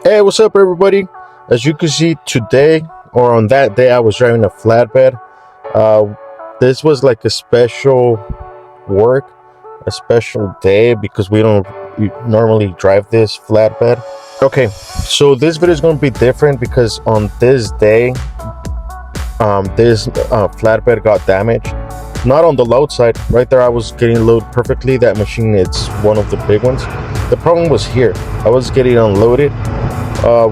Hey, what's up, everybody? As you can see today, or on that day, I was driving a flatbed. This was like a special work, a special day because we don't normally drive this flatbed. Okay, so this video is going to be different because on this day, this flatbed got damaged. Not on the load side. Right there, I was getting loaded perfectly. That machine, it's one of the big ones. The problem was here. I was getting unloaded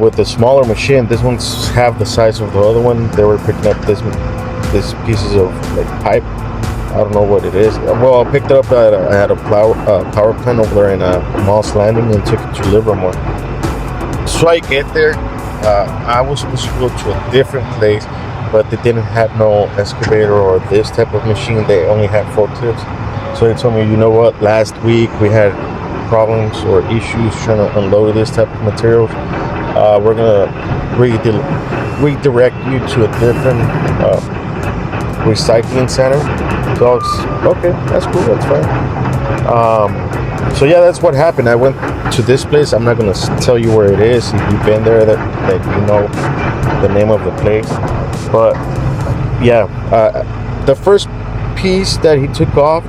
with the smaller machine. This one's half the size of the other one. They were picking up this pieces of like pipe. I don't know what it is. Well, I picked it up at a power plant over there in Moss Landing and took it to Livermore. So I get there. I was supposed to go to a different place, but they didn't have no excavator or this type of machine. They only had forklifts. So they told me, you know what, last week we had problems or issues trying to unload this type of materials. We're gonna redirect you to a different recycling center. So I was, okay, that's cool, that's fine. So yeah, that's what happened. I went to this place. I'm not gonna tell you where it is. If you've been there, that you know the name of the place. But yeah, the first piece that he took off,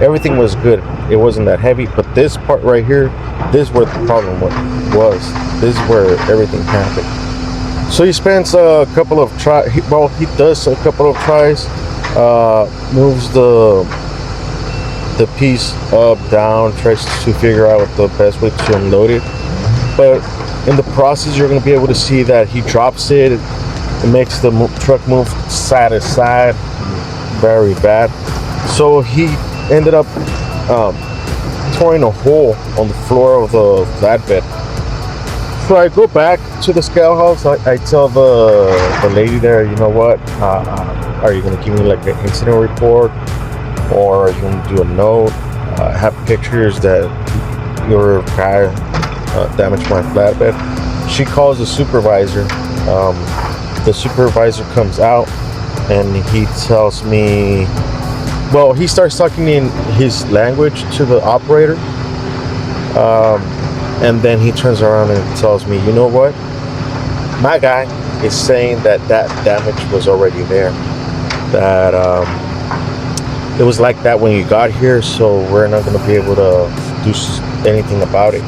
everything was good. It wasn't that heavy, but this part right here, this is where the problem was. This is where everything happened. So he spends a couple of tries. Well, he does a couple of tries. Moves the piece up, down, tries to figure out the best way to unload it. But in the process, you're going to be able to see that he drops it. It makes the truck move side to side, very bad. So he ended up touring a hole on the floor of the flatbed. So I go back to the scale house. I tell the lady there, you know what? Are you going to give me like an incident report, or are you going to do a note? Have pictures that your guy damaged my flatbed. She calls the supervisor. The supervisor comes out and he tells me, well, he starts talking in his language to the operator, and then he turns around and tells me, you know what, my guy is saying that damage was already there, that it was like that when you got here, so we're not going to be able to do anything about it.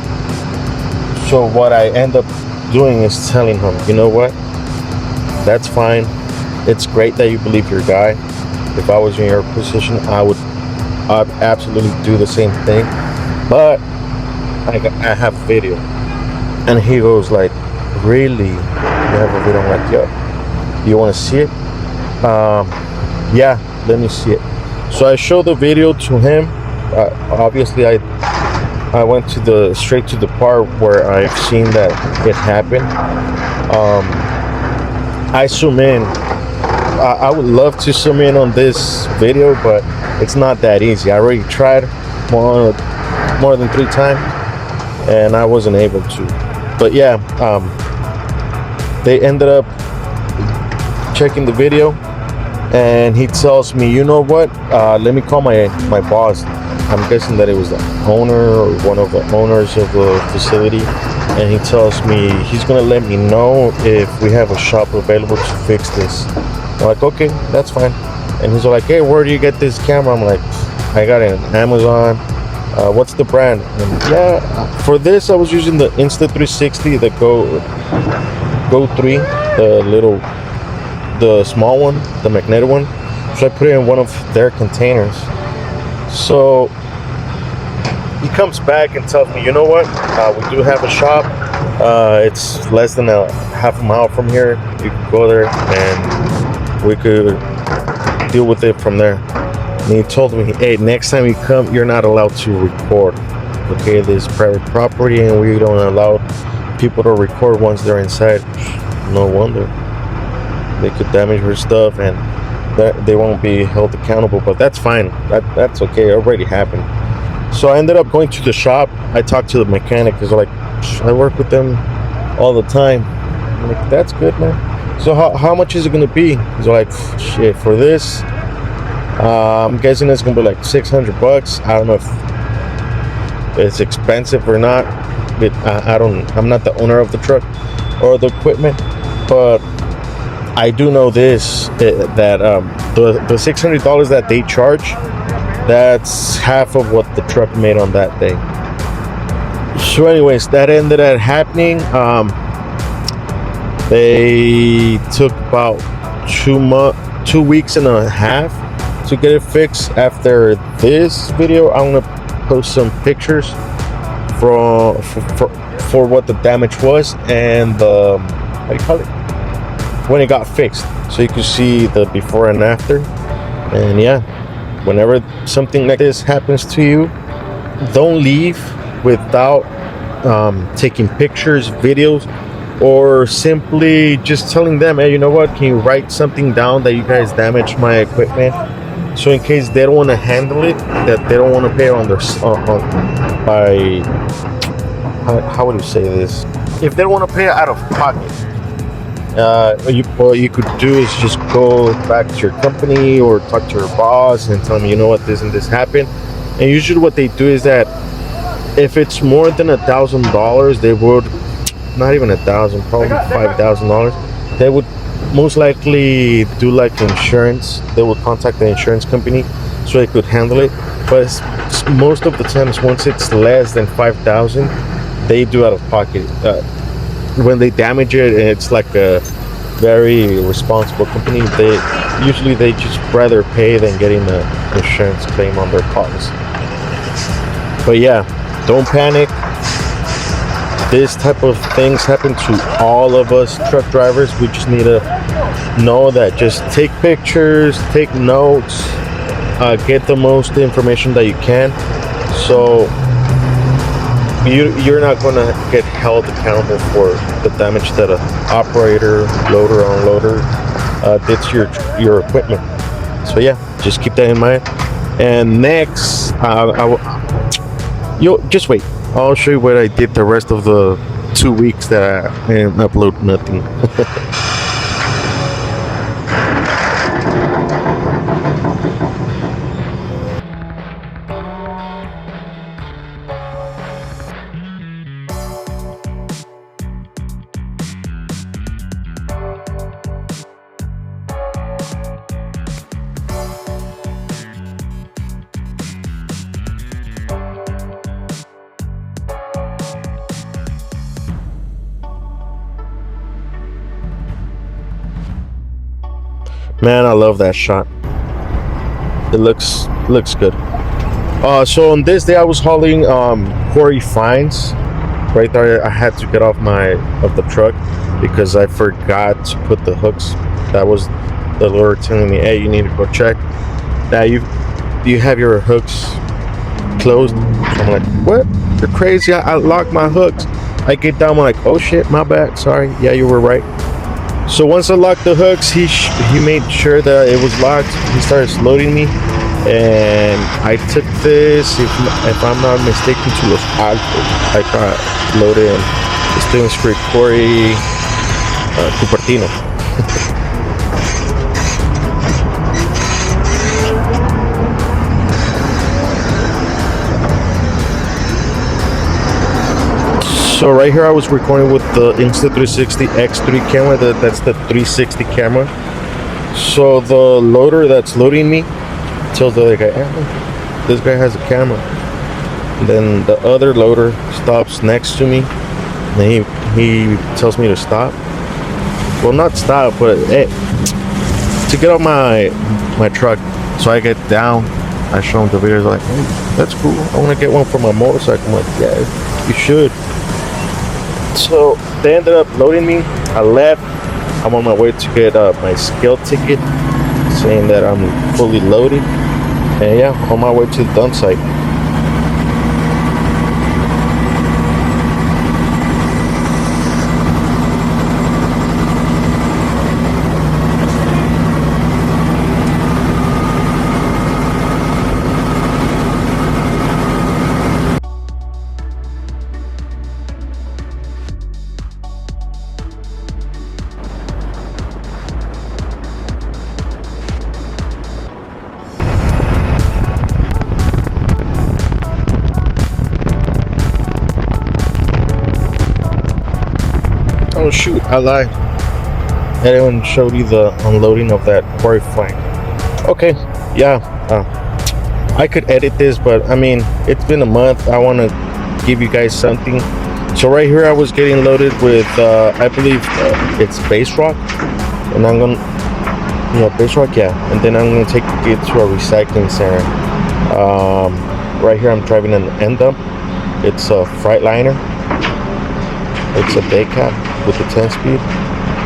So what I end up doing is telling him, you know what, that's fine. It's great that you believe your guy. If I was in your position, I'd absolutely do the same thing. But I have video. And he goes like, really? You have a video? I'm like, yo, you want to see it? Yeah, let me see it. So I show the video to him. Obviously, I went straight to the part where I've seen that it happened. I zoom in. I would love to zoom in on this video, but it's not that easy. I already tried more than 3 times, and I wasn't able to. But yeah, they ended up checking the video, and he tells me, you know what? Let me call my boss. I'm guessing that it was the owner or one of the owners of the facility. And he tells me he's gonna let me know if we have a shop available to fix this. I'm like, okay, that's fine. And he's like, hey, where do you get this camera? I'm like, I got it on Amazon. What's the brand? And yeah, for this I was using the Insta360, the Go 3, the small one, the magnetic one. So I put it in one of their containers. So he comes back and tells me, you know what, we do have a shop. It's less than a half a mile from here. You could go there and we could deal with it from there. And he told me, hey, next time you come, you're not allowed to record. Okay, this is private property and we don't allow people to record once they're inside. No wonder. They could damage your stuff and they won't be held accountable, but that's fine. That's okay. It already happened. So I ended up going to the shop. I talked to the mechanic because like, I work with them all the time. I'm like, that's good, man. So how much is it gonna be? He's like, shit, for this, I'm guessing it's gonna be like $600. I don't know if it's expensive or not. But I'm not the owner of the truck or the equipment, but I do know this, that the $600 that they charge, that's half of what the truck made on that day. So anyways, that ended up happening. They took about 2 weeks and a half to get it fixed. After this video, I'm gonna post some pictures for what the damage was and the, how do you call it, when it got fixed, so you can see the before and after. And yeah, whenever something like this happens to you, don't leave without taking pictures, videos, or simply just telling them, hey, you know what, can you write something down that you guys damaged my equipment, so in case they don't want to handle it, that they don't want to pay on their by how would you say this, if they don't want to pay out of pocket. What you could do is just go back to your company or talk to your boss and tell them, you know what, this and this happened. And usually what they do is that if it's more than $1,000, they would, not even 1,000, probably $5,000, they would most likely do like insurance. They would contact the insurance company so they could handle it. But most of the times, once it's less than 5,000, they do out of pocket. When they damage it and it's like a very responsible company, they just rather pay than getting an insurance claim on their cars. But yeah, don't panic. This type of things happen to all of us truck drivers. We just need to know that just take pictures, take notes, get the most information that you can, so you're not going to get held accountable for the damage that an operator, loader, or unloader did to your equipment. So yeah, just keep that in mind. And next, you'll just wait. I'll show you what I did the rest of the 2 weeks that I didn't upload nothing. Man, I love that shot. It looks good. So on this day, I was hauling quarry fines. Right there, I had to get off the truck because I forgot to put the hooks. That was the lure telling me, hey, you need to go check that you have your hooks closed. I'm like, what? You're crazy. I locked my hooks. I get down, I'm like, oh shit, my bad, sorry. Yeah, you were right. So once I locked the hooks, he made sure that it was locked. He started loading me, and I took this, if I'm not mistaken, to Los Altos. I got loaded in Stevens Creek Quarry, Cupertino. So right here I was recording with the Insta360 X3 camera. That's the 360 camera. So the loader that's loading me tells the other guy, hey, this guy has a camera. And then the other loader stops next to me, and he tells me to stop. Well, not stop, but hey, to get off my truck. So I get down, I show him the videos, like, hey, that's cool, I want to get one for my motorcycle. I'm like, yeah, you should. So they ended up loading me. I left. I'm on my way to get my scale ticket saying that I'm fully loaded. And yeah, on my way to the dump site. Oh shoot, I lied. I didn't show you the unloading of that quarry flank. Okay, yeah. I could edit this, but I mean, it's been a month. I want to give you guys something. So right here, I was getting loaded with, I believe it's base rock, and I'm gonna, yeah, base rock, yeah. And then I'm gonna take it to a recycling center. Right here, I'm driving an end dump. It's a Freightliner. It's a day cap with the 10-speed,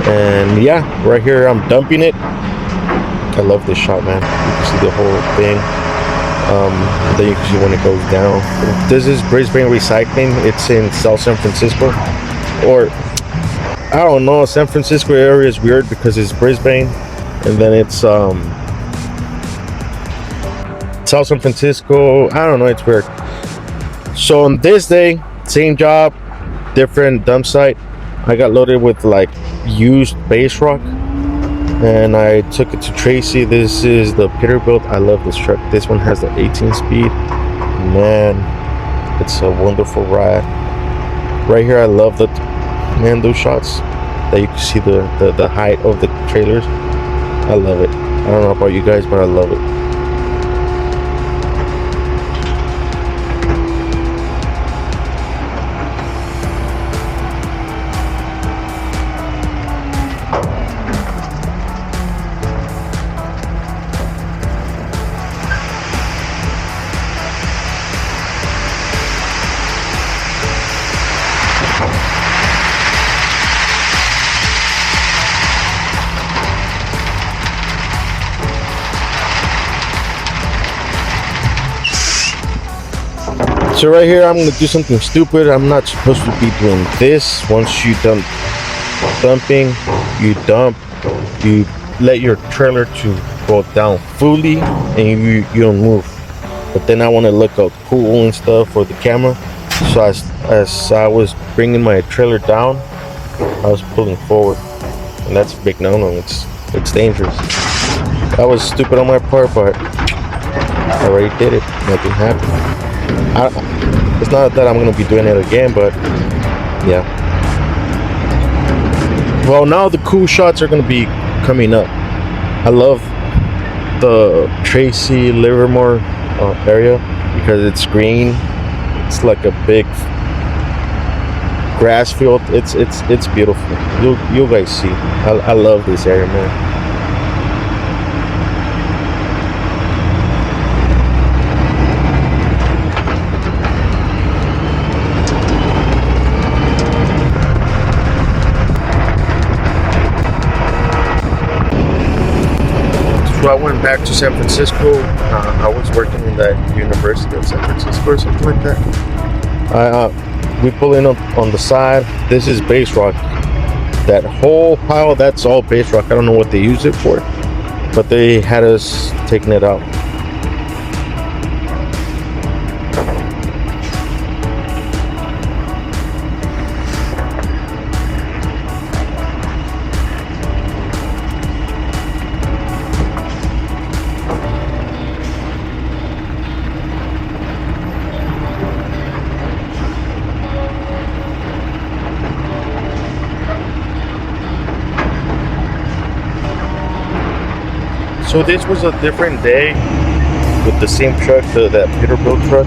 and yeah, right here I'm dumping it. I love this shot, man. You can see the whole thing. Then you can see when it goes down. This is Brisbane Recycling. It's in South San Francisco, or I don't know. San Francisco area is weird because it's Brisbane, and then it's South San Francisco. I don't know. It's weird. So on this day, same job, different dump site. I got loaded with like used base rock, and I took it to Tracy. This is the Peterbilt. I love this truck. This one has the 18 speed. Man, it's a wonderful ride. Right here, I love those shots that you can see the height of the trailers. I love it. I don't know about you guys, but I love it. So right here, I'm gonna do something stupid. I'm not supposed to be doing this. Once you dumping, you dump, you let your trailer to go down fully, and you don't move. But then I want to look up cool and stuff for the camera. So as I was bringing my trailer down, I was pulling forward, and that's a big no-no. It's dangerous. That was stupid on my part, but I already did it. Nothing happened. It's not that I'm gonna be doing it again, but yeah. Well, now the cool shots are gonna be coming up. I love the Tracy Livermore area because it's green. It's like a big grass field. It's beautiful. You'll guys see. I love this area, man. So I went back to San Francisco. I was working in that University of San Francisco or something like that. We pull in on the side. This is base rock. That whole pile, that's all base rock. I don't know what they use it for, but they had us taking it out. So this was a different day with the same truck, that Peterbilt truck.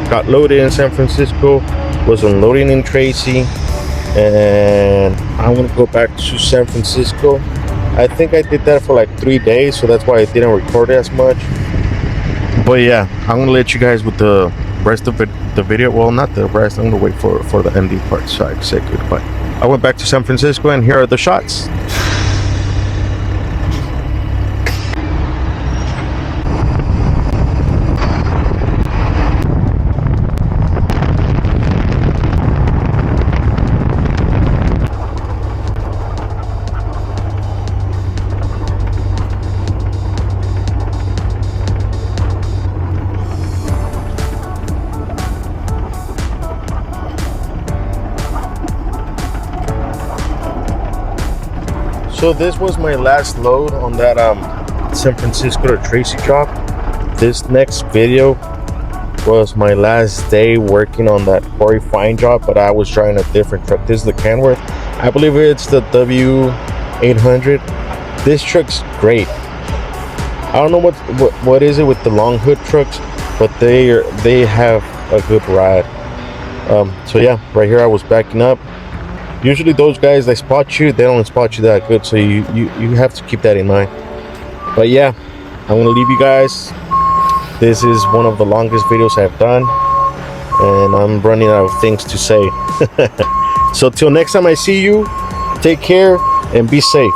Got loaded in San Francisco, was unloading in Tracy, and I want to go back to San Francisco. I think I did that for like 3 days, so that's why I didn't record as much. But yeah, I'm gonna let you guys with the rest of the video. Well, not the rest. I'm gonna wait for the ending part so I can say goodbye. I went back to San Francisco, and here are the shots. So this was my last load on that San Francisco to Tracy job. This next video was my last day working on that quarry fine job, but I was driving a different truck. This is the Canworth. I believe it's the W800. This truck's great. I don't know what is it with the long hood trucks, but they have a good ride. So yeah, right here I was backing up. Usually those guys, they spot you, they don't spot you that good, so you have to keep that in mind. But yeah, I'm gonna leave you guys. This is one of the longest videos I've done, and I'm running out of things to say. So till next time I see you, take care and be safe.